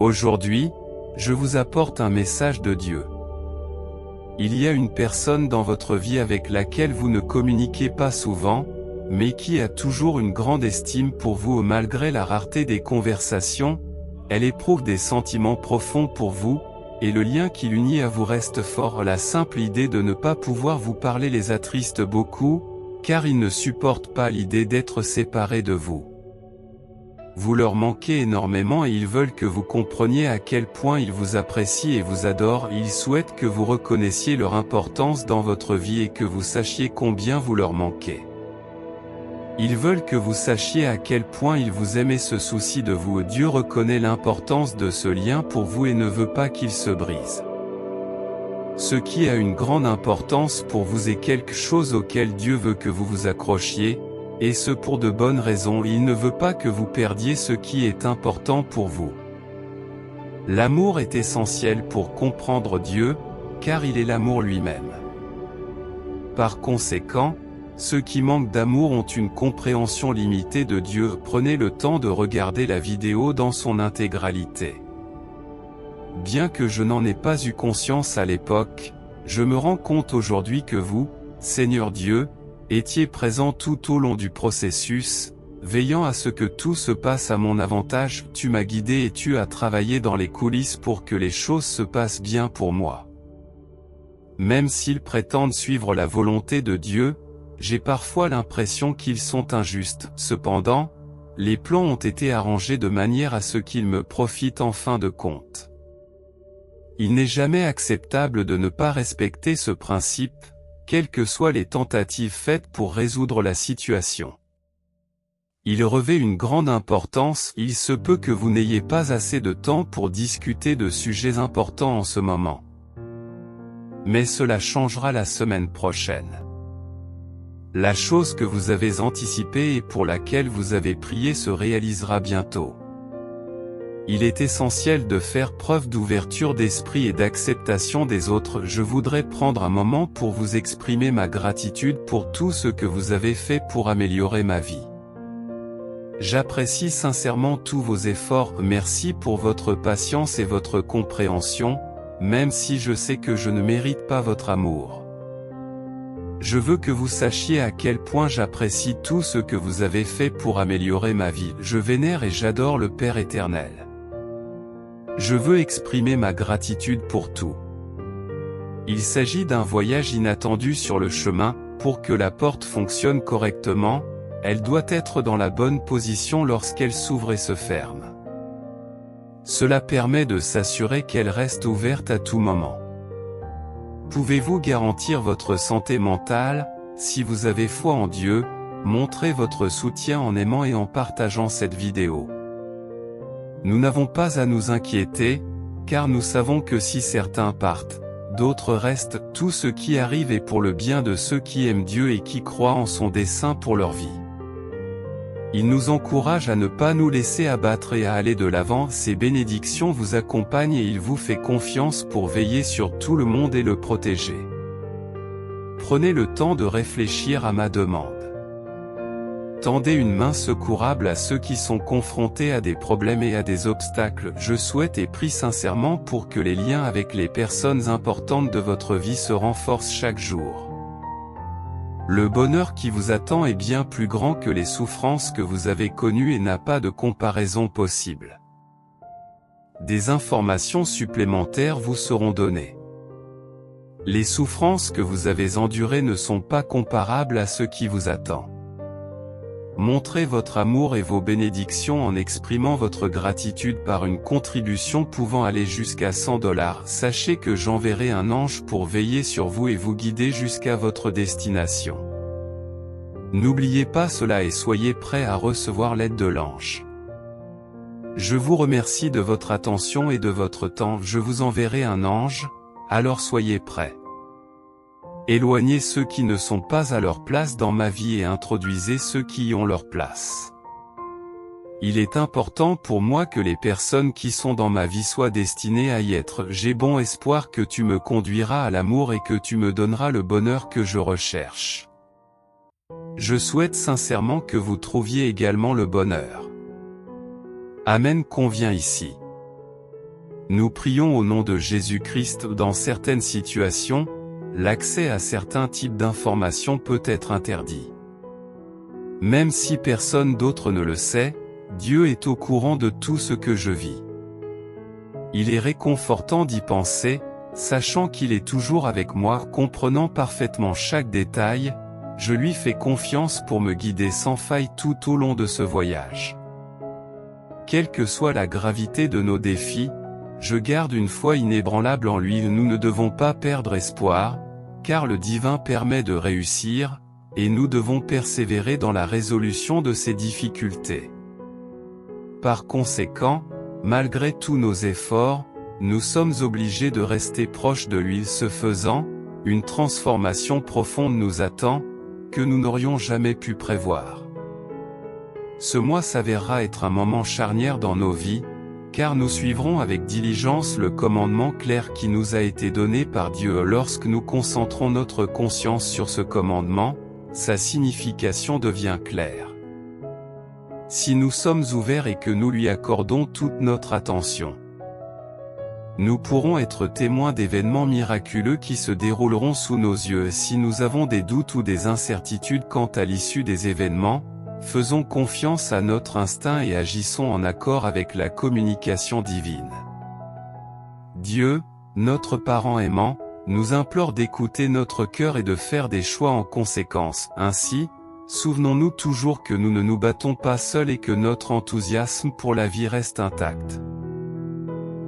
Aujourd'hui, je vous apporte un message de Dieu. Il y a une personne dans votre vie avec laquelle vous ne communiquez pas souvent, mais qui a toujours une grande estime pour vous malgré la rareté des conversations. Elle éprouve des sentiments profonds pour vous, et le lien qui l'unit à vous reste fort. La simple idée de ne pas pouvoir vous parler les attriste beaucoup, car ils ne supportent pas l'idée d'être séparés de vous. Vous leur manquez énormément et ils veulent que vous compreniez à quel point ils vous apprécient et vous adorent. Ils souhaitent que vous reconnaissiez leur importance dans votre vie et que vous sachiez combien vous leur manquez. Ils veulent que vous sachiez à quel point ils vous aiment et se soucient de vous. Dieu reconnaît l'importance de ce lien pour vous et ne veut pas qu'il se brise. Ce qui a une grande importance pour vous est quelque chose auquel Dieu veut que vous vous accrochiez, et ce pour de bonnes raisons. Il ne veut pas que vous perdiez ce qui est important pour vous. L'amour est essentiel pour comprendre Dieu, car il est l'amour lui-même. Par conséquent, ceux qui manquent d'amour ont une compréhension limitée de Dieu. Prenez le temps de regarder la vidéo dans son intégralité. Bien que je n'en ai pas eu conscience à l'époque, je me rends compte aujourd'hui que vous, Seigneur Dieu, étiez présent tout au long du processus, veillant à ce que tout se passe à mon avantage. Tu m'as guidé et tu as travaillé dans les coulisses pour que les choses se passent bien pour moi. Même s'ils prétendent suivre la volonté de Dieu, j'ai parfois l'impression qu'ils sont injustes. Cependant, les plans ont été arrangés de manière à ce qu'ils me profitent en fin de compte. Il n'est jamais acceptable de ne pas respecter ce principe, quelles que soient les tentatives faites pour résoudre la situation. Il revêt une grande importance. Il se peut que vous n'ayez pas assez de temps pour discuter de sujets importants en ce moment. Mais cela changera la semaine prochaine. La chose que vous avez anticipée et pour laquelle vous avez prié se réalisera bientôt. Il est essentiel de faire preuve d'ouverture d'esprit et d'acceptation des autres. Je voudrais prendre un moment pour vous exprimer ma gratitude pour tout ce que vous avez fait pour améliorer ma vie. J'apprécie sincèrement tous vos efforts. Merci pour votre patience et votre compréhension, même si je sais que je ne mérite pas votre amour. Je veux que vous sachiez à quel point j'apprécie tout ce que vous avez fait pour améliorer ma vie. Je vénère et j'adore le Père éternel. Je veux exprimer ma gratitude pour tout. Il s'agit d'un voyage inattendu sur le chemin. Pour que la porte fonctionne correctement, elle doit être dans la bonne position lorsqu'elle s'ouvre et se ferme. Cela permet de s'assurer qu'elle reste ouverte à tout moment. Pouvez-vous garantir votre santé mentale? Si vous avez foi en Dieu, montrez votre soutien en aimant et en partageant cette vidéo. Nous n'avons pas à nous inquiéter, car nous savons que si certains partent, d'autres restent. Tout ce qui arrive est pour le bien de ceux qui aiment Dieu et qui croient en son dessein pour leur vie. Il nous encourage à ne pas nous laisser abattre et à aller de l'avant. Ces bénédictions vous accompagnent et il vous fait confiance pour veiller sur tout le monde et le protéger. Prenez le temps de réfléchir à ma demande. Tendez une main secourable à ceux qui sont confrontés à des problèmes et à des obstacles. Je souhaite et prie sincèrement pour que les liens avec les personnes importantes de votre vie se renforcent chaque jour. Le bonheur qui vous attend est bien plus grand que les souffrances que vous avez connues et n'a pas de comparaison possible. Des informations supplémentaires vous seront données. Les souffrances que vous avez endurées ne sont pas comparables à ce qui vous attend. Montrez votre amour et vos bénédictions en exprimant votre gratitude par une contribution pouvant aller jusqu'à $100. Sachez que j'enverrai un ange pour veiller sur vous et vous guider jusqu'à votre destination. N'oubliez pas cela et soyez prêts à recevoir l'aide de l'ange. Je vous remercie de votre attention et de votre temps. Je vous enverrai un ange, alors soyez prêts. Éloignez ceux qui ne sont pas à leur place dans ma vie et introduisez ceux qui y ont leur place. Il est important pour moi que les personnes qui sont dans ma vie soient destinées à y être. J'ai bon espoir que tu me conduiras à l'amour et que tu me donneras le bonheur que je recherche. Je souhaite sincèrement que vous trouviez également le bonheur. Amen convient ici. Nous prions au nom de Jésus-Christ. Dans certaines situations, l'accès à certains types d'informations peut être interdit. Même si personne d'autre ne le sait, Dieu est au courant de tout ce que je vis. Il est réconfortant d'y penser, sachant qu'il est toujours avec moi, comprenant parfaitement chaque détail. Je lui fais confiance pour me guider sans faille tout au long de ce voyage. Quelle que soit la gravité de nos défis, je garde une foi inébranlable en lui. Nous ne devons pas perdre espoir, car le divin permet de réussir, et nous devons persévérer dans la résolution de ces difficultés. Par conséquent, malgré tous nos efforts, nous sommes obligés de rester proches de lui. Ce faisant, une transformation profonde nous attend, que nous n'aurions jamais pu prévoir. Ce mois s'avérera être un moment charnière dans nos vies, car nous suivrons avec diligence le commandement clair qui nous a été donné par Dieu. Lorsque nous concentrons notre conscience sur ce commandement, sa signification devient claire. Si nous sommes ouverts et que nous lui accordons toute notre attention, nous pourrons être témoins d'événements miraculeux qui se dérouleront sous nos yeux. Si nous avons des doutes ou des incertitudes quant à l'issue des événements, faisons confiance à notre instinct et agissons en accord avec la communication divine. Dieu, notre parent aimant, nous implore d'écouter notre cœur et de faire des choix en conséquence. Ainsi, souvenons-nous toujours que nous ne nous battons pas seuls et que notre enthousiasme pour la vie reste intact.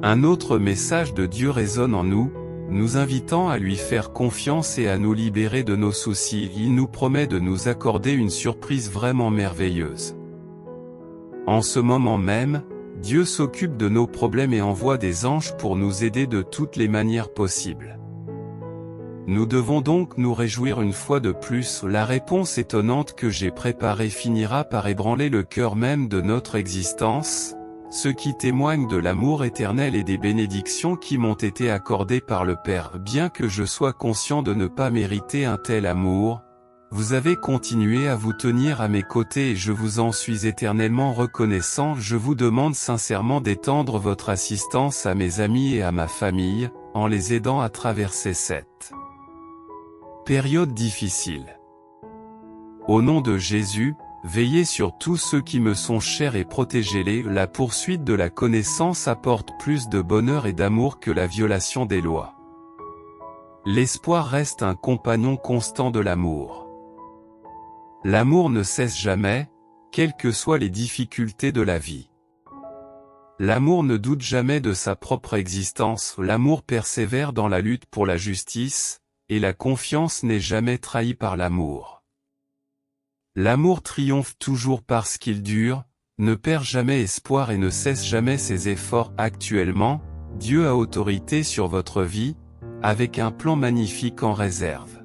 Un autre message de Dieu résonne en nous, nous invitant à lui faire confiance et à nous libérer de nos soucis. Il nous promet de nous accorder une surprise vraiment merveilleuse. En ce moment même, Dieu s'occupe de nos problèmes et envoie des anges pour nous aider de toutes les manières possibles. Nous devons donc nous réjouir une fois de plus. La réponse étonnante que j'ai préparée finira par ébranler le cœur même de notre existence, ce qui témoigne de l'amour éternel et des bénédictions qui m'ont été accordées par le Père. Bien que je sois conscient de ne pas mériter un tel amour, vous avez continué à vous tenir à mes côtés et je vous en suis éternellement reconnaissant. Je vous demande sincèrement d'étendre votre assistance à mes amis et à ma famille, en les aidant à traverser cette période difficile. Au nom de Jésus, veillez sur tous ceux qui me sont chers et protégez-les. La poursuite de la connaissance apporte plus de bonheur et d'amour que la violation des lois. L'espoir reste un compagnon constant de l'amour. L'amour ne cesse jamais, quelles que soient les difficultés de la vie. L'amour ne doute jamais de sa propre existence. L'amour persévère dans la lutte pour la justice, et la confiance n'est jamais trahie par l'amour. L'amour triomphe toujours parce qu'il dure, ne perd jamais espoir et ne cesse jamais ses efforts. Actuellement, Dieu a autorité sur votre vie, avec un plan magnifique en réserve.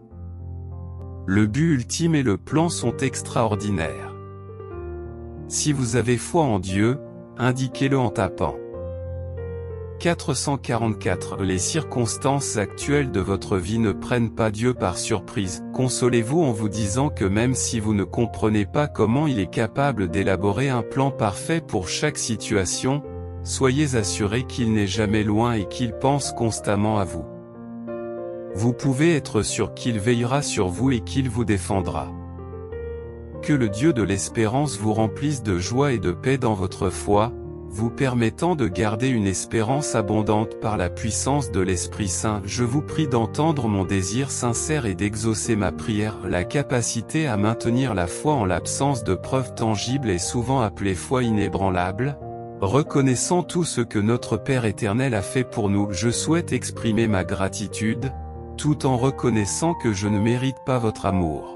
Le but ultime et le plan sont extraordinaires. Si vous avez foi en Dieu, indiquez-le en tapant 444. Les circonstances actuelles de votre vie ne prennent pas Dieu par surprise. Consolez-vous en vous disant que même si vous ne comprenez pas comment il est capable d'élaborer un plan parfait pour chaque situation, soyez assurés qu'il n'est jamais loin et qu'il pense constamment à vous. Vous pouvez être sûr qu'il veillera sur vous et qu'il vous défendra. Que le Dieu de l'espérance vous remplisse de joie et de paix dans votre foi, vous permettant de garder une espérance abondante par la puissance de l'Esprit Saint. Je vous prie d'entendre mon désir sincère et d'exaucer ma prière. La capacité à maintenir la foi en l'absence de preuves tangibles est souvent appelée foi inébranlable. Reconnaissant tout ce que notre Père éternel a fait pour nous, je souhaite exprimer ma gratitude, tout en reconnaissant que je ne mérite pas votre amour.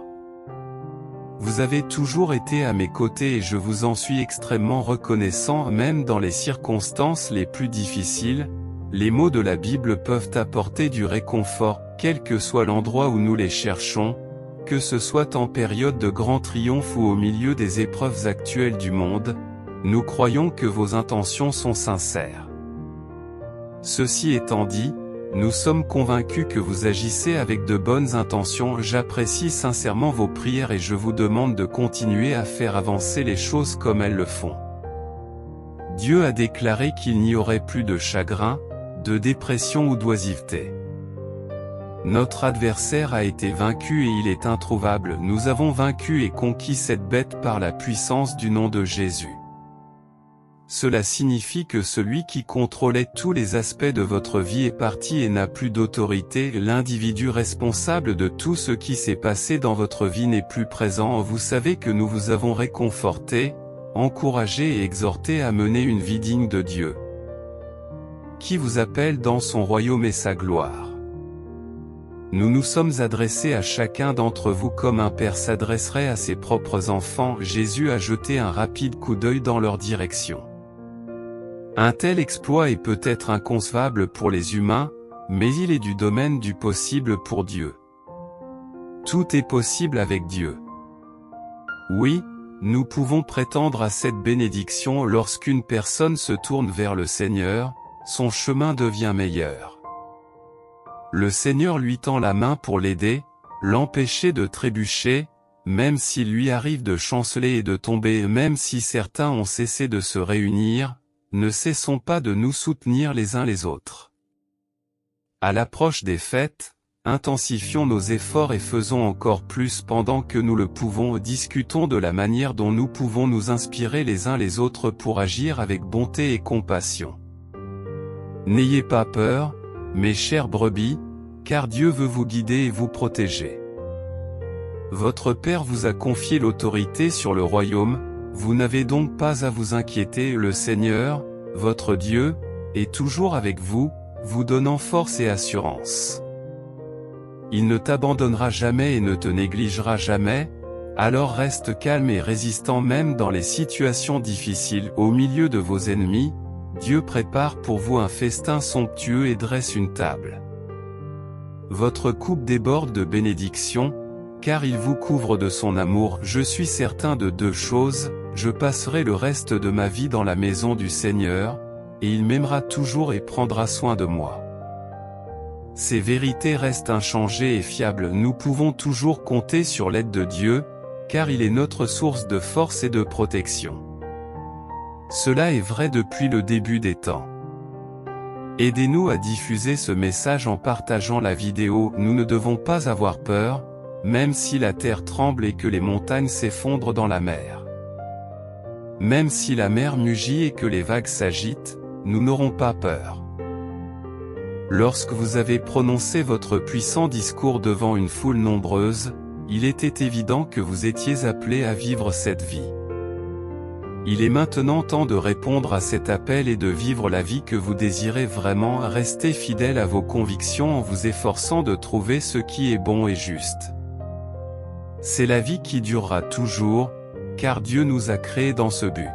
Vous avez toujours été à mes côtés et je vous en suis extrêmement reconnaissant. Même dans les circonstances les plus difficiles, les mots de la Bible peuvent apporter du réconfort, quel que soit l'endroit où nous les cherchons, que ce soit en période de grand triomphe ou au milieu des épreuves actuelles du monde, nous croyons que vos intentions sont sincères. Ceci étant dit, nous sommes convaincus que vous agissez avec de bonnes intentions. J'apprécie sincèrement vos prières et je vous demande de continuer à faire avancer les choses comme elles le font. Dieu a déclaré qu'il n'y aurait plus de chagrin, de dépression ou d'oisiveté. Notre adversaire a été vaincu et il est introuvable. Nous avons vaincu et conquis cette bête par la puissance du nom de Jésus. Cela signifie que celui qui contrôlait tous les aspects de votre vie est parti et n'a plus d'autorité. L'individu responsable de tout ce qui s'est passé dans votre vie n'est plus présent. Vous savez que nous vous avons réconforté, encouragé et exhorté à mener une vie digne de Dieu, qui vous appelle dans son royaume et sa gloire. Nous nous sommes adressés à chacun d'entre vous comme un père s'adresserait à ses propres enfants. Jésus a jeté un rapide coup d'œil dans leur direction. Un tel exploit est peut-être inconcevable pour les humains, mais il est du domaine du possible pour Dieu. Tout est possible avec Dieu. Oui, nous pouvons prétendre à cette bénédiction lorsqu'une personne se tourne vers le Seigneur, son chemin devient meilleur. Le Seigneur lui tend la main pour l'aider, l'empêcher de trébucher, même s'il lui arrive de chanceler et de tomber, même si certains ont cessé de se réunir. Ne cessons pas de nous soutenir les uns les autres. À l'approche des fêtes, intensifions nos efforts et faisons encore plus pendant que nous le pouvons. Discutons de la manière dont nous pouvons nous inspirer les uns les autres pour agir avec bonté et compassion. N'ayez pas peur, mes chères brebis, car Dieu veut vous guider et vous protéger. Votre Père vous a confié l'autorité sur le royaume. Vous n'avez donc pas à vous inquiéter. Le Seigneur, votre Dieu, est toujours avec vous, vous donnant force et assurance. Il ne t'abandonnera jamais et ne te négligera jamais, alors reste calme et résistant même dans les situations difficiles. Au milieu de vos ennemis, Dieu prépare pour vous un festin somptueux et dresse une table. Votre coupe déborde de bénédictions, car il vous couvre de son amour. Je suis certain de deux choses. Je passerai le reste de ma vie dans la maison du Seigneur, et il m'aimera toujours et prendra soin de moi. Ces vérités restent inchangées et fiables. Nous pouvons toujours compter sur l'aide de Dieu, car il est notre source de force et de protection. Cela est vrai depuis le début des temps. Aidez-nous à diffuser ce message en partageant la vidéo. Nous ne devons pas avoir peur, même si la terre tremble et que les montagnes s'effondrent dans la mer. Même si la mer mugit et que les vagues s'agitent, nous n'aurons pas peur. Lorsque vous avez prononcé votre puissant discours devant une foule nombreuse, il était évident que vous étiez appelés à vivre cette vie. Il est maintenant temps de répondre à cet appel et de vivre la vie que vous désirez vraiment. Restez fidèles à vos convictions en vous efforçant de trouver ce qui est bon et juste. C'est la vie qui durera toujours, car Dieu nous a créés dans ce but.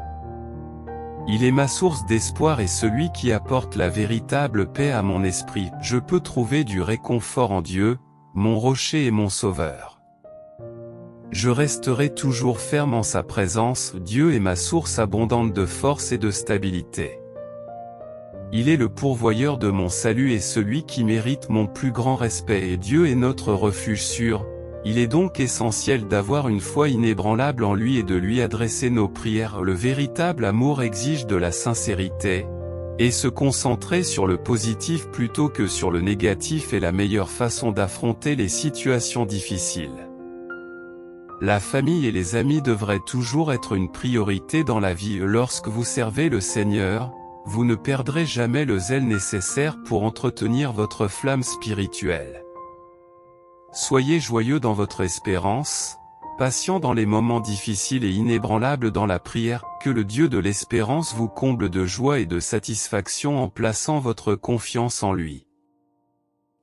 Il est ma source d'espoir et celui qui apporte la véritable paix à mon esprit. Je peux trouver du réconfort en Dieu, mon rocher et mon sauveur. Je resterai toujours ferme en sa présence. Dieu est ma source abondante de force et de stabilité. Il est le pourvoyeur de mon salut et celui qui mérite mon plus grand respect, et Dieu est notre refuge sûr. Il est donc essentiel d'avoir une foi inébranlable en lui et de lui adresser nos prières. Le véritable amour exige de la sincérité, et se concentrer sur le positif plutôt que sur le négatif est la meilleure façon d'affronter les situations difficiles. La famille et les amis devraient toujours être une priorité dans la vie. Lorsque vous servez le Seigneur, vous ne perdrez jamais le zèle nécessaire pour entretenir votre flamme spirituelle. Soyez joyeux dans votre espérance, patient dans les moments difficiles et inébranlable dans la prière. Que le Dieu de l'espérance vous comble de joie et de satisfaction en plaçant votre confiance en lui.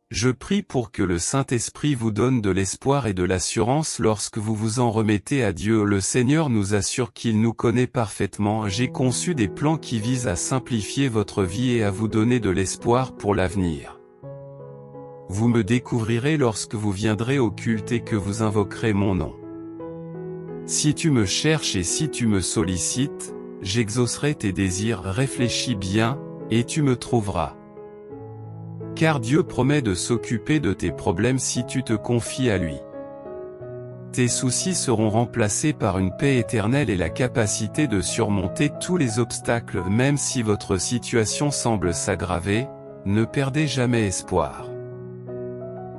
Je prie pour que le Saint-Esprit vous donne de l'espoir et de l'assurance lorsque vous vous en remettez à Dieu. Le Seigneur nous assure qu'il nous connaît parfaitement. J'ai conçu des plans qui visent à simplifier votre vie et à vous donner de l'espoir pour l'avenir. Vous me découvrirez lorsque vous viendrez au culte et que vous invoquerez mon nom. Si tu me cherches et si tu me sollicites, j'exaucerai tes désirs. Réfléchis bien, et tu me trouveras. Car Dieu promet de s'occuper de tes problèmes si tu te confies à lui. Tes soucis seront remplacés par une paix éternelle et la capacité de surmonter tous les obstacles. Même si votre situation semble s'aggraver, ne perdez jamais espoir.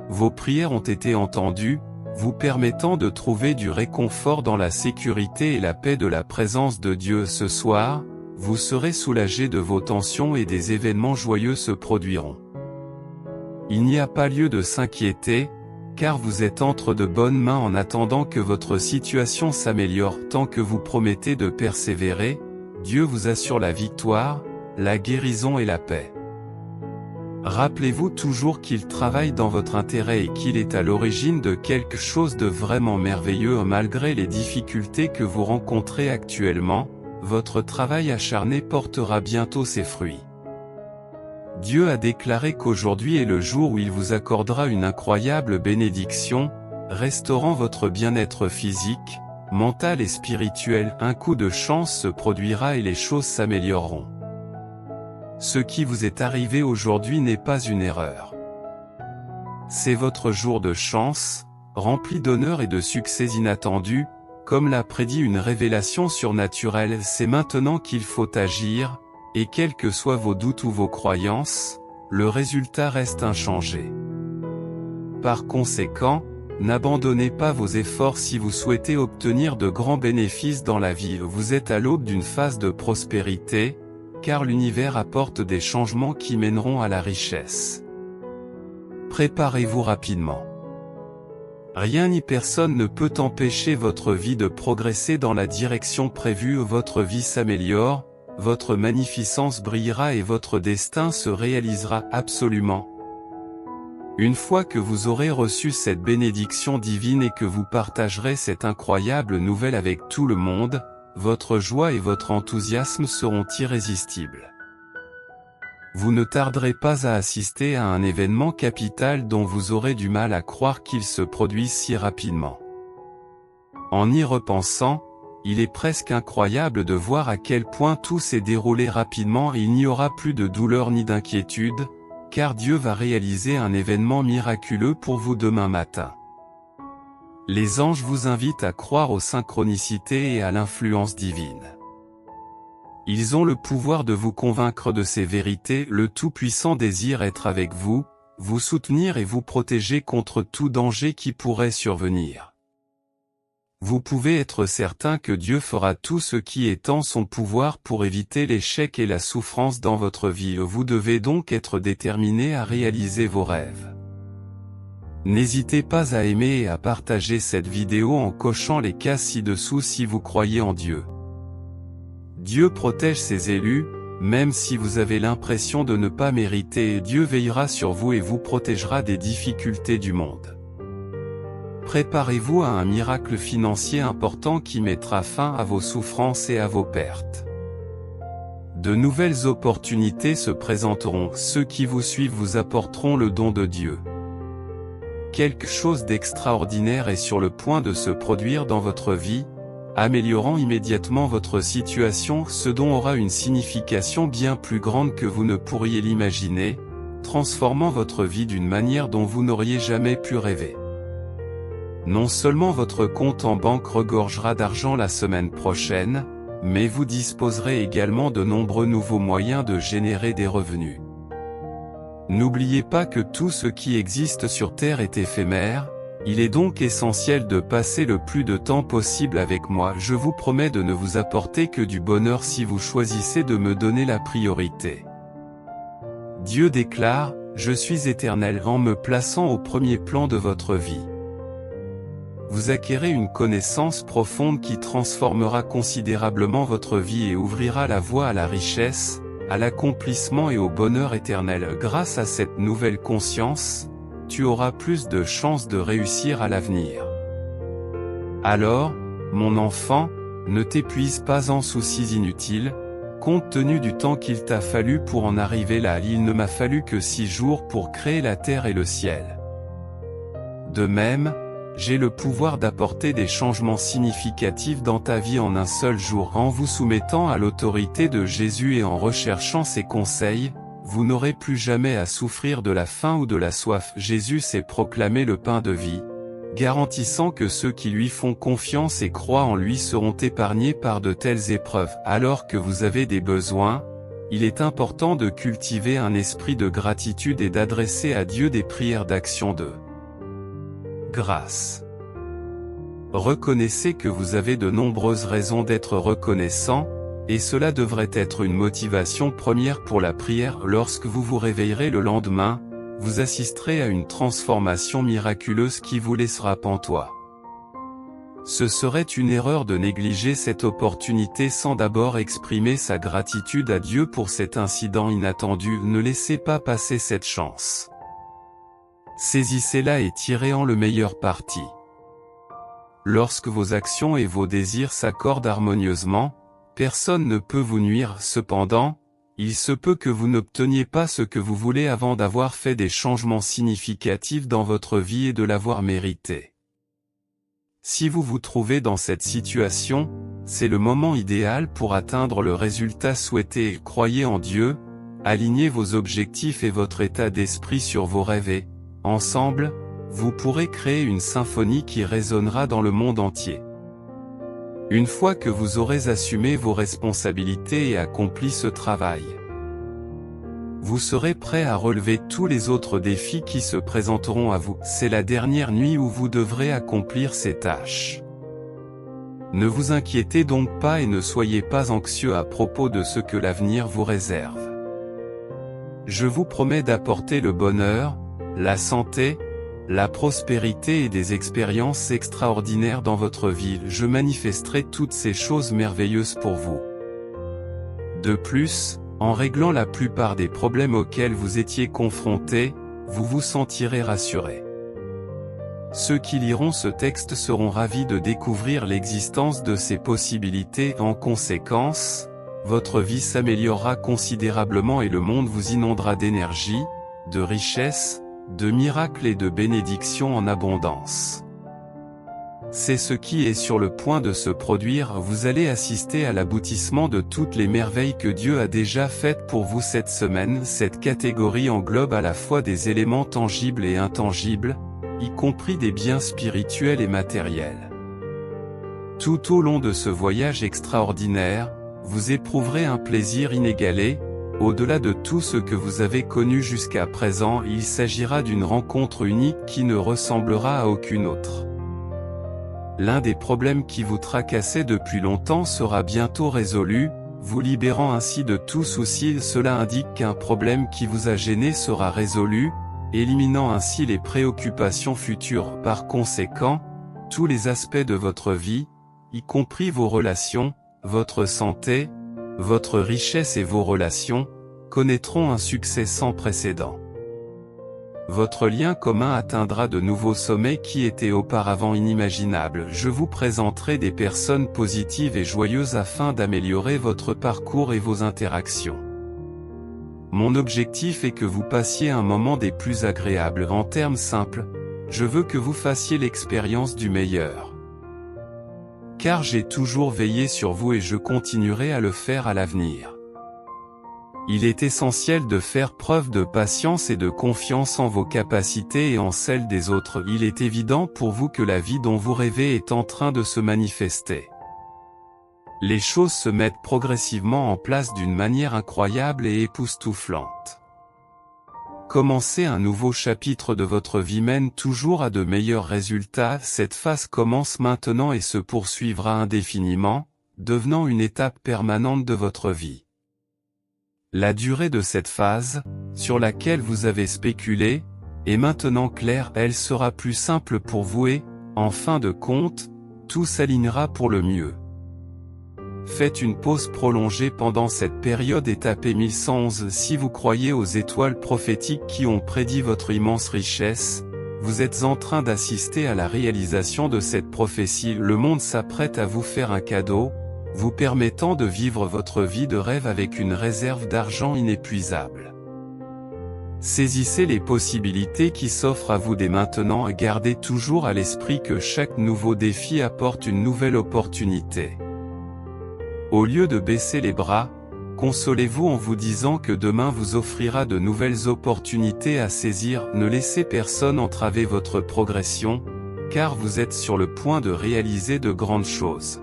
Vos prières ont été entendues, vous permettant de trouver du réconfort dans la sécurité et la paix de la présence de Dieu. Ce soir, vous serez soulagés de vos tensions et des événements joyeux se produiront. Il n'y a pas lieu de s'inquiéter, car vous êtes entre de bonnes mains en attendant que votre situation s'améliore. Tant que vous promettez de persévérer, Dieu vous assure la victoire, la guérison et la paix. Rappelez-vous toujours qu'il travaille dans votre intérêt et qu'il est à l'origine de quelque chose de vraiment merveilleux. Malgré les difficultés que vous rencontrez actuellement, votre travail acharné portera bientôt ses fruits. Dieu a déclaré qu'aujourd'hui est le jour où il vous accordera une incroyable bénédiction, restaurant votre bien-être physique, mental et spirituel. Un coup de chance se produira et les choses s'amélioreront. Ce qui vous est arrivé aujourd'hui n'est pas une erreur. C'est votre jour de chance, rempli d'honneur et de succès inattendus, comme l'a prédit une révélation surnaturelle. C'est maintenant qu'il faut agir, et quels que soient vos doutes ou vos croyances, le résultat reste inchangé. Par conséquent, n'abandonnez pas vos efforts si vous souhaitez obtenir de grands bénéfices dans la vie. Vous êtes à l'aube d'une phase de prospérité, car l'univers apporte des changements qui mèneront à la richesse. Préparez-vous rapidement. Rien ni personne ne peut empêcher votre vie de progresser dans la direction prévue. Votre vie s'améliore, votre magnificence brillera et votre destin se réalisera absolument. Une fois que vous aurez reçu cette bénédiction divine et que vous partagerez cette incroyable nouvelle avec tout le monde, votre joie et votre enthousiasme seront irrésistibles. Vous ne tarderez pas à assister à un événement capital dont vous aurez du mal à croire qu'il se produise si rapidement. En y repensant, il est presque incroyable de voir à quel point tout s'est déroulé rapidement et il n'y aura plus de douleur ni d'inquiétude, car Dieu va réaliser un événement miraculeux pour vous demain matin. Les anges vous invitent à croire aux synchronicités et à l'influence divine. Ils ont le pouvoir de vous convaincre de ces vérités. Le Tout-Puissant désire être avec vous, vous soutenir et vous protéger contre tout danger qui pourrait survenir. Vous pouvez être certain que Dieu fera tout ce qui est en son pouvoir pour éviter l'échec et la souffrance dans votre vie. Vous devez donc être déterminé à réaliser vos rêves. N'hésitez pas à aimer et à partager cette vidéo en cochant les cases ci-dessous si vous croyez en Dieu. Dieu protège ses élus, même si vous avez l'impression de ne pas mériter. Dieu veillera sur vous et vous protégera des difficultés du monde. Préparez-vous à un miracle financier important qui mettra fin à vos souffrances et à vos pertes. De nouvelles opportunités se présenteront. Ceux qui vous suivent vous apporteront le don de Dieu. Quelque chose d'extraordinaire est sur le point de se produire dans votre vie, améliorant immédiatement votre situation. Ce don aura une signification bien plus grande que vous ne pourriez l'imaginer, transformant votre vie d'une manière dont vous n'auriez jamais pu rêver. Non seulement votre compte en banque regorgera d'argent la semaine prochaine, mais vous disposerez également de nombreux nouveaux moyens de générer des revenus. N'oubliez pas que tout ce qui existe sur Terre est éphémère, il est donc essentiel de passer le plus de temps possible avec moi. Je vous promets de ne vous apporter que du bonheur si vous choisissez de me donner la priorité. Dieu déclare, « Je suis éternel » en me plaçant au premier plan de votre vie. Vous acquérez une connaissance profonde qui transformera considérablement votre vie et ouvrira la voie à la richesse, à l'accomplissement et au bonheur éternel. Grâce à cette nouvelle conscience, tu auras plus de chances de réussir à l'avenir. Alors, mon enfant, ne t'épuise pas en soucis inutiles, compte tenu du temps qu'il t'a fallu pour en arriver là. Il ne m'a fallu que 6 jours pour créer la terre et le ciel. De même, j'ai le pouvoir d'apporter des changements significatifs dans ta vie en un seul jour. En vous soumettant à l'autorité de Jésus et en recherchant ses conseils, vous n'aurez plus jamais à souffrir de la faim ou de la soif. Jésus s'est proclamé le pain de vie, garantissant que ceux qui lui font confiance et croient en lui seront épargnés par de telles épreuves. Alors que vous avez des besoins, il est important de cultiver un esprit de gratitude et d'adresser à Dieu des prières d'action de grâce. Reconnaissez que vous avez de nombreuses raisons d'être reconnaissant, et cela devrait être une motivation première pour la prière. Lorsque vous vous réveillerez le lendemain, vous assisterez à une transformation miraculeuse qui vous laissera pantois. Ce serait une erreur de négliger cette opportunité sans d'abord exprimer sa gratitude à Dieu pour cet incident inattendu. Ne laissez pas passer cette chance. Saisissez-la et tirez-en le meilleur parti. Lorsque vos actions et vos désirs s'accordent harmonieusement, personne ne peut vous nuire. Cependant, il se peut que vous n'obteniez pas ce que vous voulez avant d'avoir fait des changements significatifs dans votre vie et de l'avoir mérité. Si vous vous trouvez dans cette situation, c'est le moment idéal pour atteindre le résultat souhaité. Croyez en Dieu, alignez vos objectifs et votre état d'esprit sur vos rêves et, ensemble, vous pourrez créer une symphonie qui résonnera dans le monde entier. Une fois que vous aurez assumé vos responsabilités et accompli ce travail, vous serez prêt à relever tous les autres défis qui se présenteront à vous. C'est la dernière nuit où vous devrez accomplir ces tâches. Ne vous inquiétez donc pas et ne soyez pas anxieux à propos de ce que l'avenir vous réserve. Je vous promets d'apporter le bonheur, la santé, la prospérité et des expériences extraordinaires dans votre vie. Je manifesterai toutes ces choses merveilleuses pour vous. De plus, en réglant la plupart des problèmes auxquels vous étiez confrontés, vous vous sentirez rassuré. Ceux qui liront ce texte seront ravis de découvrir l'existence de ces possibilités. En conséquence, votre vie s'améliorera considérablement et le monde vous inondera d'énergie, de richesse, de miracles et de bénédictions en abondance. C'est ce qui est sur le point de se produire. Vous allez assister à l'aboutissement de toutes les merveilles que Dieu a déjà faites pour vous cette semaine. Cette catégorie englobe à la fois des éléments tangibles et intangibles, y compris des biens spirituels et matériels. Tout au long de ce voyage extraordinaire, vous éprouverez un plaisir inégalé. Au-delà de tout ce que vous avez connu jusqu'à présent, il s'agira d'une rencontre unique qui ne ressemblera à aucune autre. L'un des problèmes qui vous tracassait depuis longtemps sera bientôt résolu, vous libérant ainsi de tout souci. Cela indique qu'un problème qui vous a gêné sera résolu, éliminant ainsi les préoccupations futures. Par conséquent, tous les aspects de votre vie, y compris vos relations, votre santé, votre richesse et vos relations, connaîtront un succès sans précédent. Votre lien commun atteindra de nouveaux sommets qui étaient auparavant inimaginables. Je vous présenterai des personnes positives et joyeuses afin d'améliorer votre parcours et vos interactions. Mon objectif est que vous passiez un moment des plus agréables. En termes simples, je veux que vous fassiez l'expérience du meilleur. Car j'ai toujours veillé sur vous et je continuerai à le faire à l'avenir. Il est essentiel de faire preuve de patience et de confiance en vos capacités et en celles des autres. Il est évident pour vous que la vie dont vous rêvez est en train de se manifester. Les choses se mettent progressivement en place d'une manière incroyable et époustouflante. Commencer un nouveau chapitre de votre vie mène toujours à de meilleurs résultats. Cette phase commence maintenant et se poursuivra indéfiniment, devenant une étape permanente de votre vie. La durée de cette phase, sur laquelle vous avez spéculé, est maintenant claire. Elle sera plus simple pour vous et, en fin de compte, tout s'alignera pour le mieux. Faites une pause prolongée pendant cette période et tapez 1111 si vous croyez aux étoiles prophétiques qui ont prédit votre immense richesse. Vous êtes en train d'assister à la réalisation de cette prophétie. Le monde s'apprête à vous faire un cadeau, vous permettant de vivre votre vie de rêve avec une réserve d'argent inépuisable. Saisissez les possibilités qui s'offrent à vous dès maintenant et gardez toujours à l'esprit que chaque nouveau défi apporte une nouvelle opportunité. Au lieu de baisser les bras, consolez-vous en vous disant que demain vous offrira de nouvelles opportunités à saisir. Ne laissez personne entraver votre progression, car vous êtes sur le point de réaliser de grandes choses.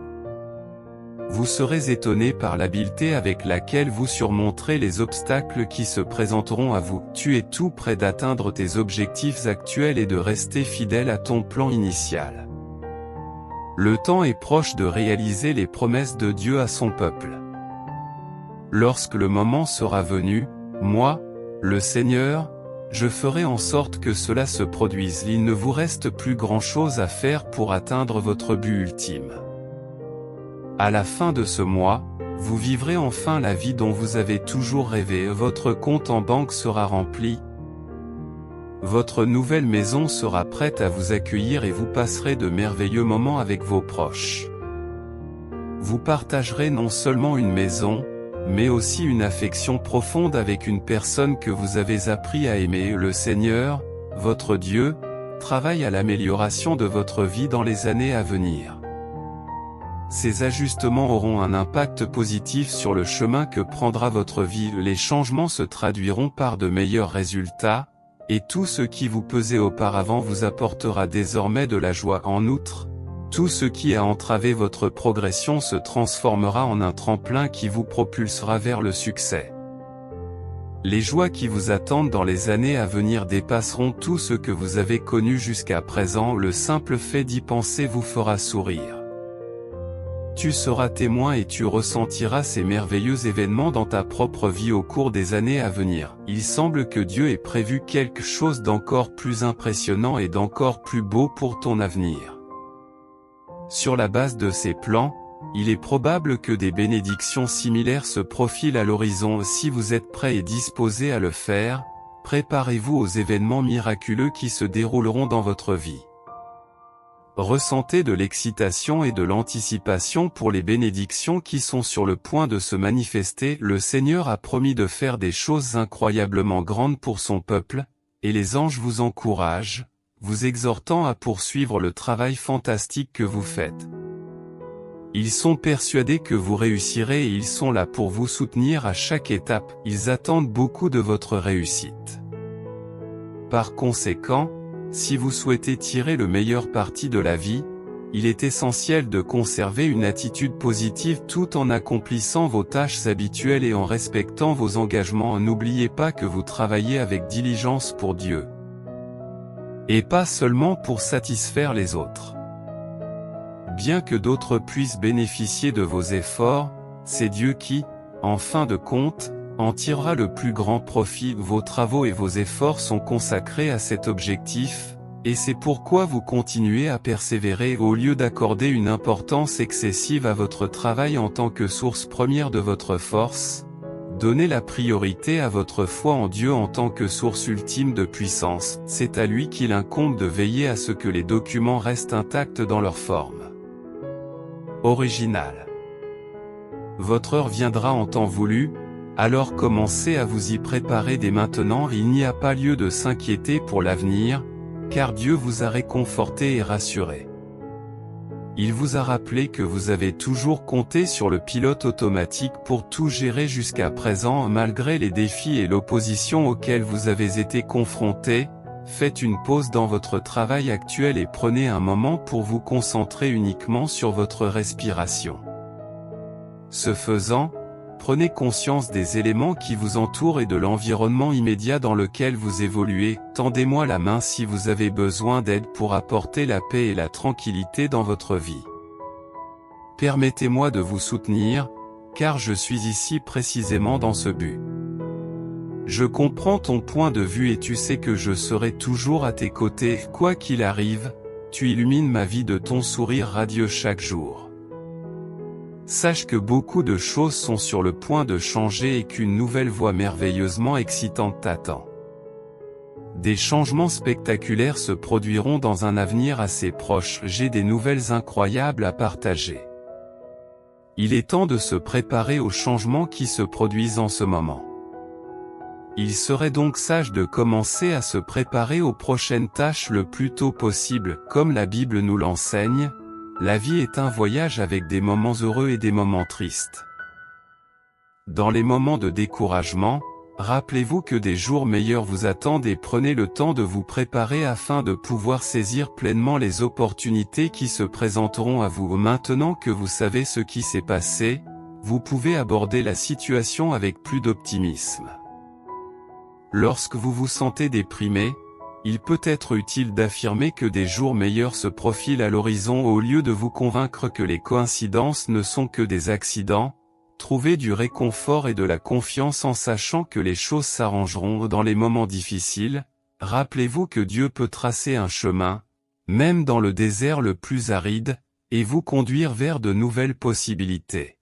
Vous serez étonné par l'habileté avec laquelle vous surmonterez les obstacles qui se présenteront à vous. Tu es tout près d'atteindre tes objectifs actuels et de rester fidèle à ton plan initial. Le temps est proche de réaliser les promesses de Dieu à son peuple. Lorsque le moment sera venu, moi, le Seigneur, je ferai en sorte que cela se produise. Il ne vous reste plus grand-chose à faire pour atteindre votre but ultime. À la fin de ce mois, vous vivrez enfin la vie dont vous avez toujours rêvé. Votre compte en banque sera rempli. Votre nouvelle maison sera prête à vous accueillir et vous passerez de merveilleux moments avec vos proches. Vous partagerez non seulement une maison, mais aussi une affection profonde avec une personne que vous avez appris à aimer. Le Seigneur, votre Dieu, travaille à l'amélioration de votre vie dans les années à venir. Ces ajustements auront un impact positif sur le chemin que prendra votre vie. Les changements se traduiront par de meilleurs résultats, et tout ce qui vous pesait auparavant vous apportera désormais de la joie. En outre, tout ce qui a entravé votre progression se transformera en un tremplin qui vous propulsera vers le succès. Les joies qui vous attendent dans les années à venir dépasseront tout ce que vous avez connu jusqu'à présent. Le simple fait d'y penser vous fera sourire. Tu seras témoin et tu ressentiras ces merveilleux événements dans ta propre vie au cours des années à venir. Il semble que Dieu ait prévu quelque chose d'encore plus impressionnant et d'encore plus beau pour ton avenir. Sur la base de ces plans, il est probable que des bénédictions similaires se profilent à l'horizon. Si vous êtes prêt et disposé à le faire, préparez-vous aux événements miraculeux qui se dérouleront dans votre vie. Ressentez de l'excitation et de l'anticipation pour les bénédictions qui sont sur le point de se manifester. Le Seigneur a promis de faire des choses incroyablement grandes pour son peuple, et les anges vous encouragent, vous exhortant à poursuivre le travail fantastique que vous faites. Ils sont persuadés que vous réussirez et ils sont là pour vous soutenir à chaque étape. Ils attendent beaucoup de votre réussite. Par conséquent, si vous souhaitez tirer le meilleur parti de la vie, il est essentiel de conserver une attitude positive tout en accomplissant vos tâches habituelles et en respectant vos engagements. N'oubliez pas que vous travaillez avec diligence pour Dieu. Et pas seulement pour satisfaire les autres. Bien que d'autres puissent bénéficier de vos efforts, c'est Dieu qui, en fin de compte, en tirera le plus grand profit. Vos travaux et vos efforts sont consacrés à cet objectif, et c'est pourquoi vous continuez à persévérer au lieu d'accorder une importance excessive à votre travail en tant que source première de votre force. Donnez la priorité à votre foi en Dieu en tant que source ultime de puissance. C'est à lui qu'il incombe de veiller à ce que les documents restent intacts dans leur forme originale. Votre heure viendra en temps voulu, alors commencez à vous y préparer dès maintenant. Il n'y a pas lieu de s'inquiéter pour l'avenir, car Dieu vous a réconforté et rassuré. Il vous a rappelé que vous avez toujours compté sur le pilote automatique pour tout gérer jusqu'à présent. Malgré les défis et l'opposition auxquels vous avez été confrontés, faites une pause dans votre travail actuel et prenez un moment pour vous concentrer uniquement sur votre respiration. Ce faisant, prenez conscience des éléments qui vous entourent et de l'environnement immédiat dans lequel vous évoluez. Tendez-moi la main si vous avez besoin d'aide pour apporter la paix et la tranquillité dans votre vie. Permettez-moi de vous soutenir, car je suis ici précisément dans ce but. Je comprends ton point de vue et tu sais que je serai toujours à tes côtés. Quoi qu'il arrive, tu illumines ma vie de ton sourire radieux chaque jour. Sache que beaucoup de choses sont sur le point de changer et qu'une nouvelle voie merveilleusement excitante t'attend. Des changements spectaculaires se produiront dans un avenir assez proche. J'ai des nouvelles incroyables à partager. Il est temps de se préparer aux changements qui se produisent en ce moment. Il serait donc sage de commencer à se préparer aux prochaines tâches le plus tôt possible. Comme la Bible nous l'enseigne, la vie est un voyage avec des moments heureux et des moments tristes. Dans les moments de découragement, rappelez-vous que des jours meilleurs vous attendent et prenez le temps de vous préparer afin de pouvoir saisir pleinement les opportunités qui se présenteront à vous. Maintenant que vous savez ce qui s'est passé, vous pouvez aborder la situation avec plus d'optimisme. Lorsque vous vous sentez déprimé, il peut être utile d'affirmer que des jours meilleurs se profilent à l'horizon au lieu de vous convaincre que les coïncidences ne sont que des accidents. Trouvez du réconfort et de la confiance en sachant que les choses s'arrangeront dans les moments difficiles. Rappelez-vous que Dieu peut tracer un chemin, même dans le désert le plus aride, et vous conduire vers de nouvelles possibilités.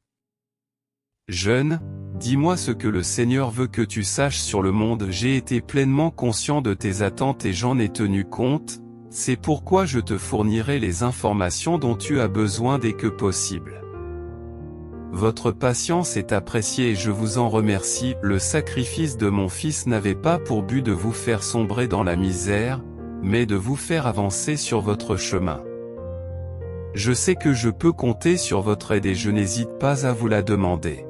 Jeune, dis-moi ce que le Seigneur veut que tu saches sur le monde. J'ai été pleinement conscient de tes attentes et j'en ai tenu compte, c'est pourquoi je te fournirai les informations dont tu as besoin dès que possible. Votre patience est appréciée et je vous en remercie. Le sacrifice de mon Fils n'avait pas pour but de vous faire sombrer dans la misère, mais de vous faire avancer sur votre chemin. Je sais que je peux compter sur votre aide et je n'hésite pas à vous la demander.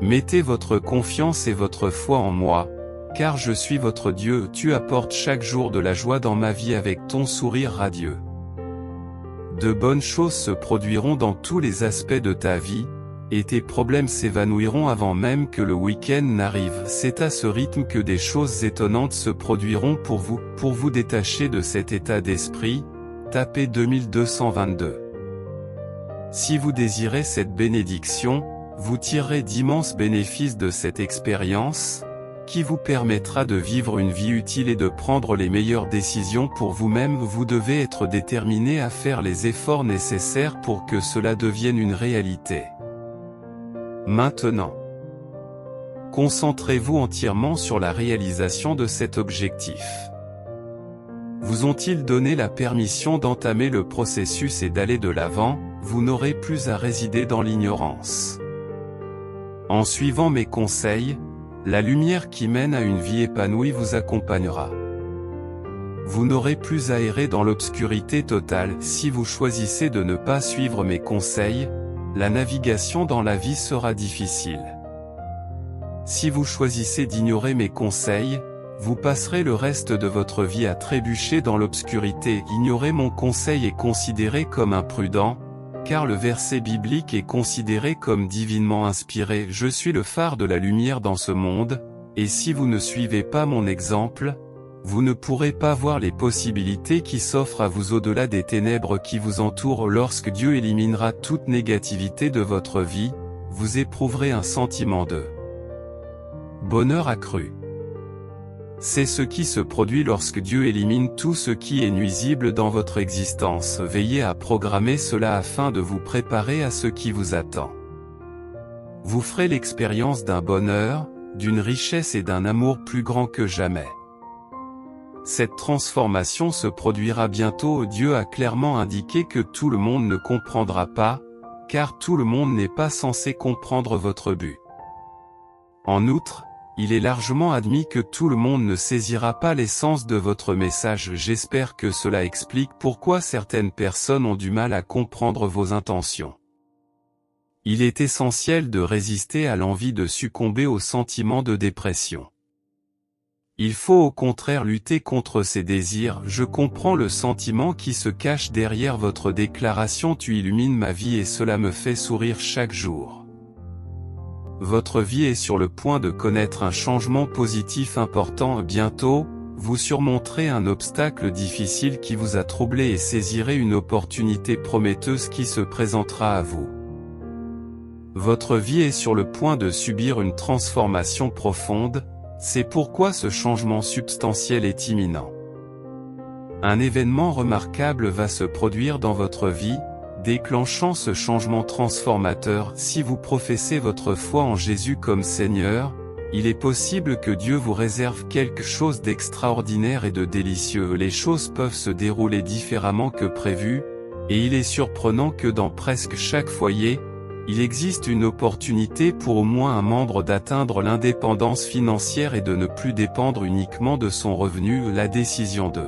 Mettez votre confiance et votre foi en moi, car je suis votre Dieu. Tu apportes chaque jour de la joie dans ma vie avec ton sourire radieux. De bonnes choses se produiront dans tous les aspects de ta vie, et tes problèmes s'évanouiront avant même que le week-end n'arrive. C'est à ce rythme que des choses étonnantes se produiront pour vous. Pour vous détacher de cet état d'esprit, tapez 2222. Si vous désirez cette bénédiction, vous tirerez d'immenses bénéfices de cette expérience, qui vous permettra de vivre une vie utile et de prendre les meilleures décisions pour vous-même. Vous devez être déterminé à faire les efforts nécessaires pour que cela devienne une réalité. Maintenant, concentrez-vous entièrement sur la réalisation de cet objectif. Vous ont-ils donné la permission d'entamer le processus et d'aller de l'avant? Vous n'aurez plus à résider dans l'ignorance. En suivant mes conseils, la lumière qui mène à une vie épanouie vous accompagnera. Vous n'aurez plus à errer dans l'obscurité totale. Si vous choisissez de ne pas suivre mes conseils, la navigation dans la vie sera difficile. Si vous choisissez d'ignorer mes conseils, vous passerez le reste de votre vie à trébucher dans l'obscurité. Ignorer mon conseil est considéré comme imprudent, car le verset biblique est considéré comme divinement inspiré. Je suis le phare de la lumière dans ce monde, et si vous ne suivez pas mon exemple, vous ne pourrez pas voir les possibilités qui s'offrent à vous au-delà des ténèbres qui vous entourent. Lorsque Dieu éliminera toute négativité de votre vie, vous éprouverez un sentiment de bonheur accru. C'est ce qui se produit lorsque Dieu élimine tout ce qui est nuisible dans votre existence. Veillez à programmer cela afin de vous préparer à ce qui vous attend. Vous ferez l'expérience d'un bonheur, d'une richesse et d'un amour plus grand que jamais. Cette transformation se produira bientôt. Dieu a clairement indiqué que tout le monde ne comprendra pas, car tout le monde n'est pas censé comprendre votre but. En outre, il est largement admis que tout le monde ne saisira pas l'essence de votre message. J'espère que cela explique pourquoi certaines personnes ont du mal à comprendre vos intentions. Il est essentiel de résister à l'envie de succomber au sentiment de dépression. Il faut au contraire lutter contre ces désirs. Je comprends le sentiment qui se cache derrière votre déclaration. Tu illumines ma vie et cela me fait sourire chaque jour. Votre vie est sur le point de connaître un changement positif important. Bientôt, vous surmonterez un obstacle difficile qui vous a troublé et saisirez une opportunité prometteuse qui se présentera à vous. Votre vie est sur le point de subir une transformation profonde, c'est pourquoi ce changement substantiel est imminent. Un événement remarquable va se produire dans votre vie, déclenchant ce changement transformateur. Si vous professez votre foi en Jésus comme Seigneur, il est possible que Dieu vous réserve quelque chose d'extraordinaire et de délicieux. Les choses peuvent se dérouler différemment que prévu, et il est surprenant que dans presque chaque foyer, il existe une opportunité pour au moins un membre d'atteindre l'indépendance financière et de ne plus dépendre uniquement de son revenu. La décision de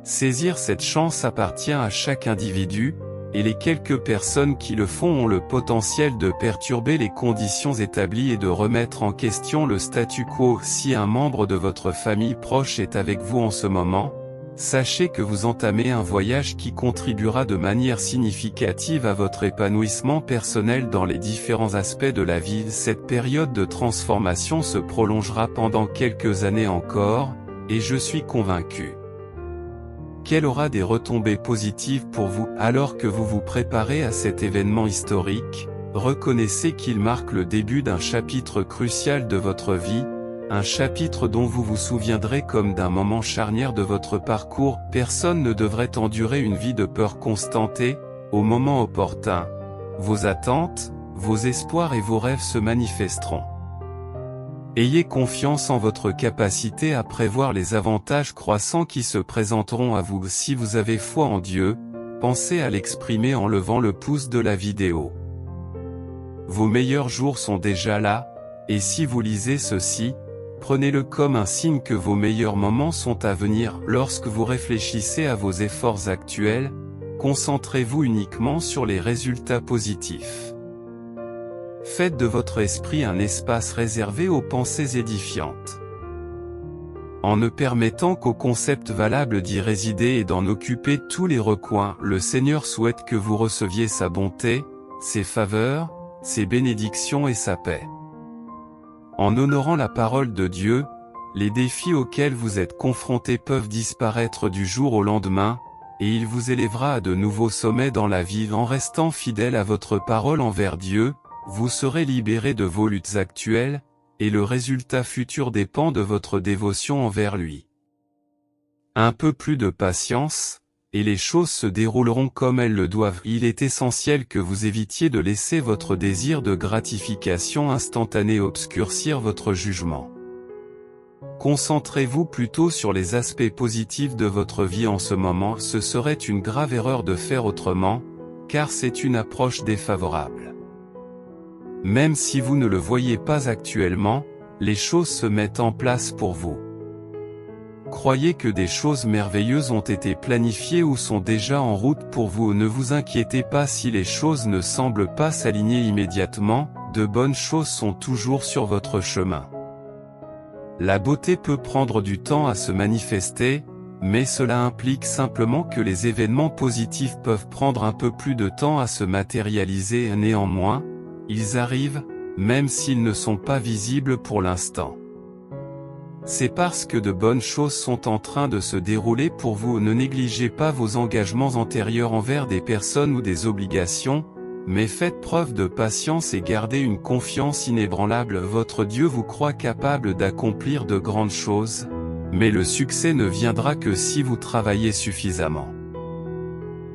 saisir cette chance appartient à chaque individu, et les quelques personnes qui le font ont le potentiel de perturber les conditions établies et de remettre en question le statu quo. Si un membre de votre famille proche est avec vous en ce moment, sachez que vous entamez un voyage qui contribuera de manière significative à votre épanouissement personnel dans les différents aspects de la vie. Cette période de transformation se prolongera pendant quelques années encore, et je suis convaincu qu'elle aura des retombées positives pour vous. Alors que vous vous préparez à cet événement historique, reconnaissez qu'il marque le début d'un chapitre crucial de votre vie, un chapitre dont vous vous souviendrez comme d'un moment charnière de votre parcours. Personne ne devrait endurer une vie de peur constante et, au moment opportun, vos attentes, vos espoirs et vos rêves se manifesteront. Ayez confiance en votre capacité à prévoir les avantages croissants qui se présenteront à vous. Si vous avez foi en Dieu, pensez à l'exprimer en levant le pouce de la vidéo. Vos meilleurs jours sont déjà là, et si vous lisez ceci, prenez-le comme un signe que vos meilleurs moments sont à venir. Lorsque vous réfléchissez à vos efforts actuels, concentrez-vous uniquement sur les résultats positifs. Faites de votre esprit un espace réservé aux pensées édifiantes. En ne permettant qu'aux concepts valables d'y résider et d'en occuper tous les recoins, le Seigneur souhaite que vous receviez sa bonté, ses faveurs, ses bénédictions et sa paix. En honorant la parole de Dieu, les défis auxquels vous êtes confrontés peuvent disparaître du jour au lendemain, et il vous élèvera à de nouveaux sommets dans la vie. En restant fidèle à votre parole envers Dieu, vous serez libéré de vos luttes actuelles, et le résultat futur dépend de votre dévotion envers lui. Un peu plus de patience, et les choses se dérouleront comme elles le doivent. Il est essentiel que vous évitiez de laisser votre désir de gratification instantanée obscurcir votre jugement. Concentrez-vous plutôt sur les aspects positifs de votre vie en ce moment. Ce serait une grave erreur de faire autrement, car c'est une approche défavorable. Même si vous ne le voyez pas actuellement, les choses se mettent en place pour vous. Croyez que des choses merveilleuses ont été planifiées ou sont déjà en route pour vous. Ne vous inquiétez pas si les choses ne semblent pas s'aligner immédiatement, de bonnes choses sont toujours sur votre chemin. La beauté peut prendre du temps à se manifester, mais cela implique simplement que les événements positifs peuvent prendre un peu plus de temps à se matérialiser. Néanmoins, ils arrivent, même s'ils ne sont pas visibles pour l'instant. C'est parce que de bonnes choses sont en train de se dérouler pour vous. Ne négligez pas vos engagements antérieurs envers des personnes ou des obligations, mais faites preuve de patience et gardez une confiance inébranlable. Votre Dieu vous croit capable d'accomplir de grandes choses, mais le succès ne viendra que si vous travaillez suffisamment.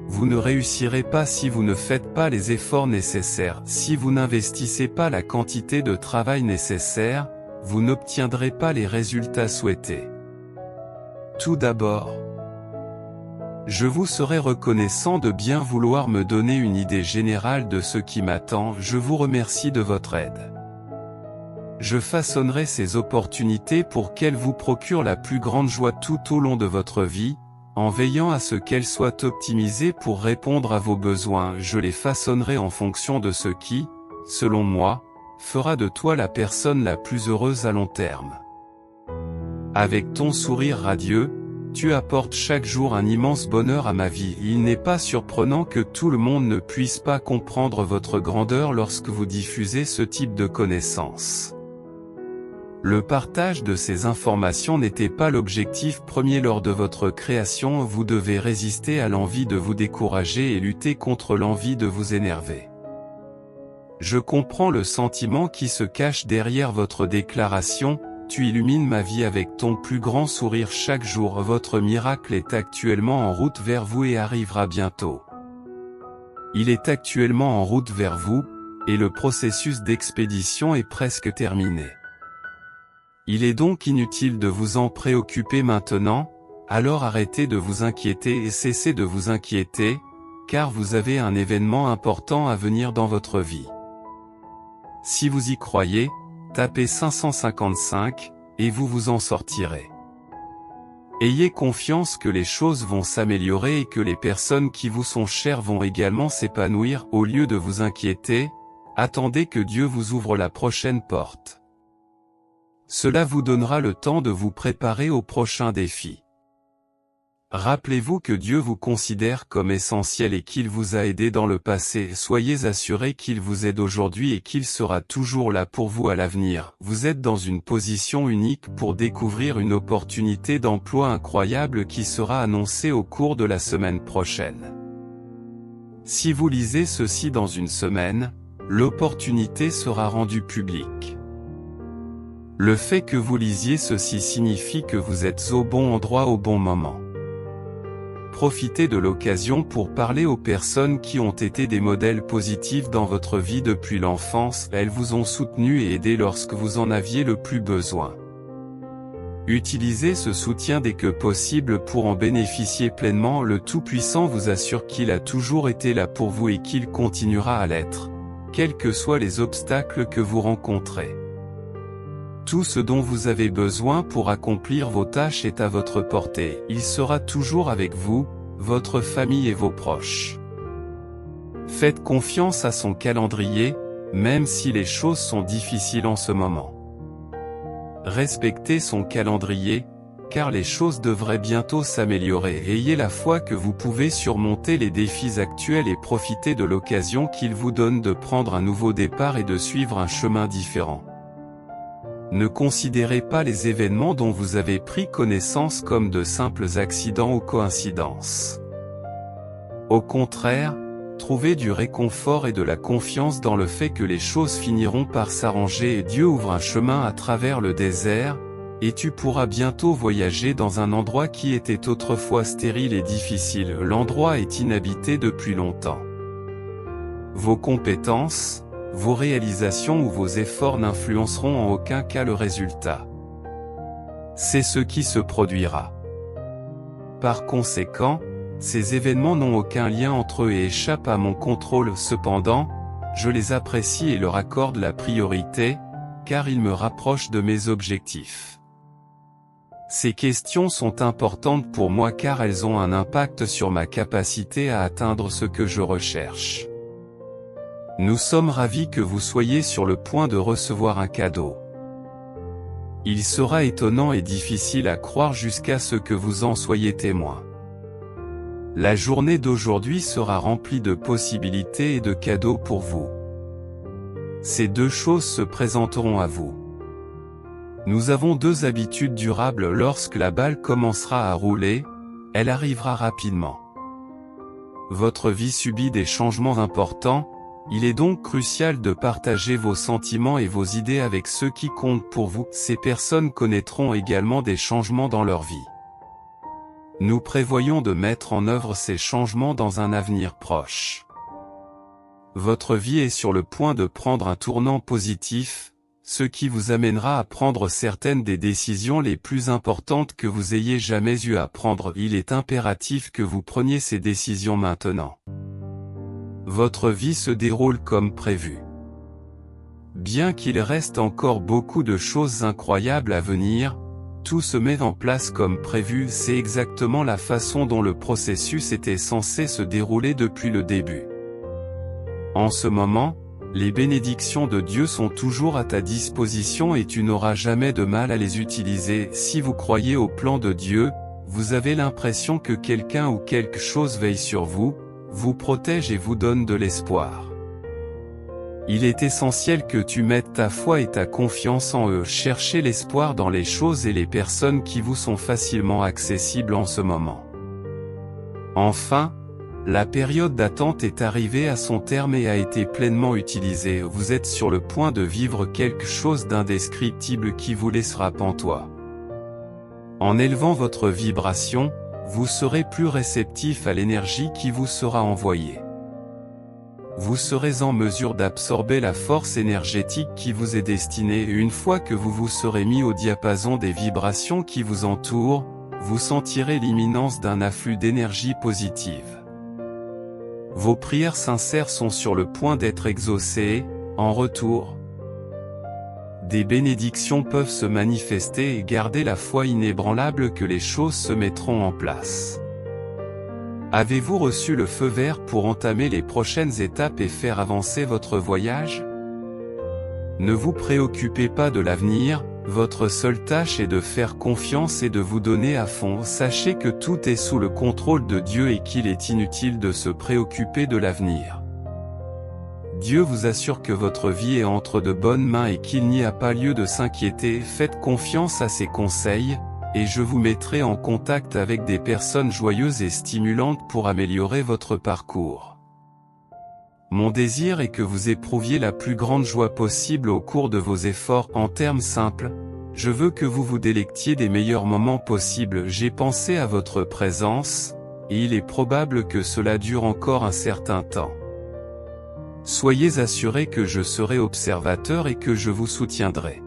Vous ne réussirez pas si vous ne faites pas les efforts nécessaires. Si vous n'investissez pas la quantité de travail nécessaire, vous n'obtiendrez pas les résultats souhaités. Tout d'abord, je vous serai reconnaissant de bien vouloir me donner une idée générale de ce qui m'attend. Je vous remercie de votre aide. Je façonnerai ces opportunités pour qu'elles vous procurent la plus grande joie tout au long de votre vie, en veillant à ce qu'elles soient optimisées pour répondre à vos besoins. Je les façonnerai en fonction de ce qui, selon moi, fera de toi la personne la plus heureuse à long terme. Avec ton sourire radieux, tu apportes chaque jour un immense bonheur à ma vie. Il n'est pas surprenant que tout le monde ne puisse pas comprendre votre grandeur lorsque vous diffusez ce type de connaissances. Le partage de ces informations n'était pas l'objectif premier lors de votre création. Vous devez résister à l'envie de vous décourager et lutter contre l'envie de vous énerver. Je comprends le sentiment qui se cache derrière votre déclaration. Tu illumines ma vie avec ton plus grand sourire chaque jour. Votre miracle est actuellement en route vers vous et arrivera bientôt. Il est actuellement en route vers vous, et le processus d'expédition est presque terminé. Il est donc inutile de vous en préoccuper maintenant, alors arrêtez de vous inquiéter et cessez de vous inquiéter, car vous avez un événement important à venir dans votre vie. Si vous y croyez, tapez 555, et vous vous en sortirez. Ayez confiance que les choses vont s'améliorer et que les personnes qui vous sont chères vont également s'épanouir. Au lieu de vous inquiéter, attendez que Dieu vous ouvre la prochaine porte. Cela vous donnera le temps de vous préparer au prochain défi. Rappelez-vous que Dieu vous considère comme essentiel et qu'il vous a aidé dans le passé. Soyez assurés qu'il vous aide aujourd'hui et qu'il sera toujours là pour vous à l'avenir. Vous êtes dans une position unique pour découvrir une opportunité d'emploi incroyable qui sera annoncée au cours de la semaine prochaine. Si vous lisez ceci dans une semaine, l'opportunité sera rendue publique. Le fait que vous lisiez ceci signifie que vous êtes au bon endroit au bon moment. Profitez de l'occasion pour parler aux personnes qui ont été des modèles positifs dans votre vie depuis l'enfance. Elles vous ont soutenu et aidé lorsque vous en aviez le plus besoin. Utilisez ce soutien dès que possible pour en bénéficier pleinement. Le Tout-Puissant vous assure qu'il a toujours été là pour vous et qu'il continuera à l'être, quels que soient les obstacles que vous rencontrez. Tout ce dont vous avez besoin pour accomplir vos tâches est à votre portée. Il sera toujours avec vous, votre famille et vos proches. Faites confiance à son calendrier, même si les choses sont difficiles en ce moment. Respectez son calendrier, car les choses devraient bientôt s'améliorer. Ayez la foi que vous pouvez surmonter les défis actuels et profitez de l'occasion qu'il vous donne de prendre un nouveau départ et de suivre un chemin différent. Ne considérez pas les événements dont vous avez pris connaissance comme de simples accidents ou coïncidences. Au contraire, trouvez du réconfort et de la confiance dans le fait que les choses finiront par s'arranger et Dieu ouvre un chemin à travers le désert, et tu pourras bientôt voyager dans un endroit qui était autrefois stérile et difficile. L'endroit est inhabité depuis longtemps. Vos compétences, vos réalisations ou vos efforts n'influenceront en aucun cas le résultat. C'est ce qui se produira. Par conséquent, ces événements n'ont aucun lien entre eux et échappent à mon contrôle. Cependant, je les apprécie et leur accorde la priorité, car ils me rapprochent de mes objectifs. Ces questions sont importantes pour moi car elles ont un impact sur ma capacité à atteindre ce que je recherche. Nous sommes ravis que vous soyez sur le point de recevoir un cadeau. Il sera étonnant et difficile à croire jusqu'à ce que vous en soyez témoin. La journée d'aujourd'hui sera remplie de possibilités et de cadeaux pour vous. Ces deux choses se présenteront à vous. Nous avons deux habitudes durables. Lorsque la balle commencera à rouler, elle arrivera rapidement. Votre vie subit des changements importants. Il est donc crucial de partager vos sentiments et vos idées avec ceux qui comptent pour vous. Ces personnes connaîtront également des changements dans leur vie. Nous prévoyons de mettre en œuvre ces changements dans un avenir proche. Votre vie est sur le point de prendre un tournant positif, ce qui vous amènera à prendre certaines des décisions les plus importantes que vous ayez jamais eu à prendre. Il est impératif que vous preniez ces décisions maintenant. Votre vie se déroule comme prévu. Bien qu'il reste encore beaucoup de choses incroyables à venir, tout se met en place comme prévu. C'est exactement la façon dont le processus était censé se dérouler depuis le début. En ce moment, les bénédictions de Dieu sont toujours à ta disposition et tu n'auras jamais de mal à les utiliser. Si vous croyez au plan de Dieu, vous avez l'impression que quelqu'un ou quelque chose veille sur vous, vous protège et vous donne de l'espoir. Il est essentiel que tu mettes ta foi et ta confiance en eux. Cherchez l'espoir dans les choses et les personnes qui vous sont facilement accessibles en ce moment. Enfin, la période d'attente est arrivée à son terme et a été pleinement utilisée. Vous êtes sur le point de vivre quelque chose d'indescriptible qui vous laissera pantois. En élevant votre vibration, vous serez plus réceptif à l'énergie qui vous sera envoyée. Vous serez en mesure d'absorber la force énergétique qui vous est destinée. Une fois que vous vous serez mis au diapason des vibrations qui vous entourent, vous sentirez l'imminence d'un afflux d'énergie positive. Vos prières sincères sont sur le point d'être exaucées. En retour, des bénédictions peuvent se manifester et gardez la foi inébranlable que les choses se mettront en place. Avez-vous reçu le feu vert pour entamer les prochaines étapes et faire avancer votre voyage? Ne vous préoccupez pas de l'avenir, votre seule tâche est de faire confiance et de vous donner à fond. Sachez que tout est sous le contrôle de Dieu et qu'il est inutile de se préoccuper de l'avenir. Dieu vous assure que votre vie est entre de bonnes mains et qu'il n'y a pas lieu de s'inquiéter. Faites confiance à ses conseils, et je vous mettrai en contact avec des personnes joyeuses et stimulantes pour améliorer votre parcours. Mon désir est que vous éprouviez la plus grande joie possible au cours de vos efforts. En termes simples, je veux que vous vous délectiez des meilleurs moments possibles. J'ai pensé à votre présence, et il est probable que cela dure encore un certain temps. Soyez assurés que je serai observateur et que je vous soutiendrai.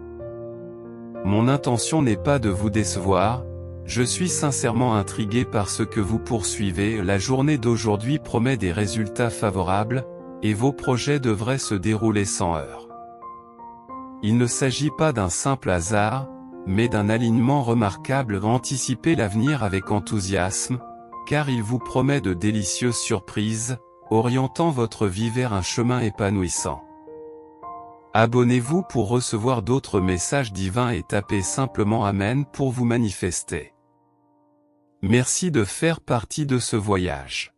Mon intention n'est pas de vous décevoir, je suis sincèrement intrigué par ce que vous poursuivez. La journée d'aujourd'hui promet des résultats favorables, et vos projets devraient se dérouler sans heurts. Il ne s'agit pas d'un simple hasard, mais d'un alignement remarquable. Anticipez l'avenir avec enthousiasme, car il vous promet de délicieuses surprises, orientant votre vie vers un chemin épanouissant. Abonnez-vous pour recevoir d'autres messages divins et tapez simplement Amen pour vous manifester. Merci de faire partie de ce voyage.